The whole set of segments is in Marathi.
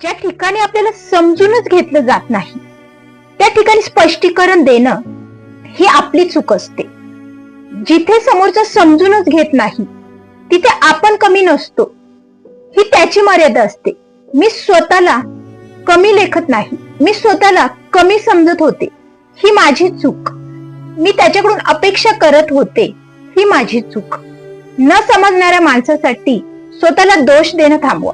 ज्या ठिकाणी आपल्याला समजूनच घेतलं जात नाही त्या ठिकाणी स्पष्टीकरण देणं ही आपली चूक असते. जिथे समोरचा समजूनच घेत नाही तिथे आपण कमी नसतो, ही त्याची मर्यादा असते. मी स्वतःला कमी लेखत नाही, मी स्वतःला कमी समजत होते, ही माझी चूक. मी त्याच्याकडून अपेक्षा करत होते, ही माझी चूक. न समजणाऱ्या माणसासाठी स्वतःला दोष देणं थांबवा.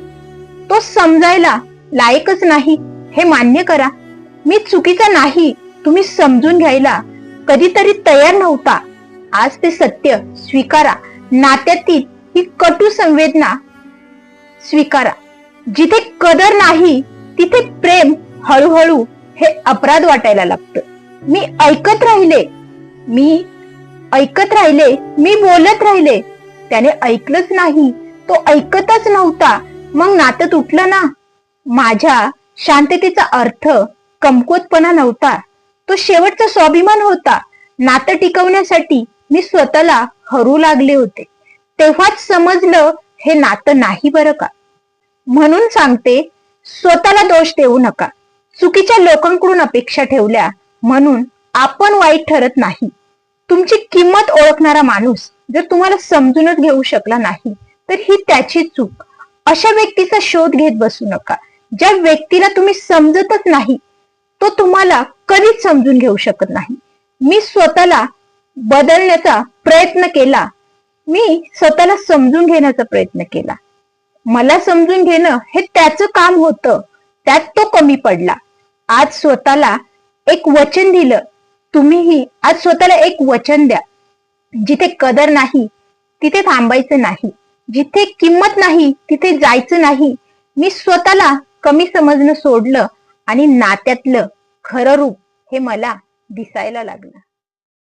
तो समजायला लायकच नाही हे मान्य करा. मी चुकीचा नाही तुम्ही समजून घ्यायला कधीतरी तयार नव्हता, आज ते सत्य स्वीकारा. नात्यातील ही कटू संवेदना स्वीकारा. जिथे कदर नाही तिथे प्रेम हळूहळू हे अपराध वाटायला लागतं. मी ऐकत राहिले, मी बोलत राहिले, त्याने ऐकलंच नाही, तो ऐकतच नव्हता, मग नातं तुटलं ना. माझ्या शांततेचा अर्थ कमकुवतपणा नव्हता, तो शेवटचा स्वाभिमान होता. नातं टिकवण्यासाठी मी स्वतःला हरू लागले होते. तेव्हाच समजलं हे नातं नाही बरं का. म्हणून सांगते, स्वतःला दोष देऊ नका. चुकीच्या लोकांकडून अपेक्षा ठेवल्या म्हणून आपण वाईट ठरत नाही. तुमची किंमत ओळखणारा माणूस जर तुम्हाला समजूनच घेऊ शकला नाही तर ही त्याची चूक. अशा व्यक्तीचा शोध घेत बसू नका. ज्या व्यक्तीला तुम्ही समजतच नाही तो तुम्हाला कधीच समजून घेऊ शकत नाही. मी स्वतःला बदलण्याचा प्रयत्न केला, मी स्वतःला समजून घेण्याचा प्रयत्न केला. मला समजून घेणं हे त्याचं काम होतं, त्यात तो कमी पडला. आज स्वतःला एक वचन दिलं, तुम्हीही आज स्वतःला एक वचन द्या. जिथे कदर नाही तिथे थांबायचं नाही, जिथे किंमत नाही तिथे जायचं नाही. मी स्वतःला कमी समजणं सोडलं आणि नात्यातलं खरं रूप हे मला दिसायला लागलं.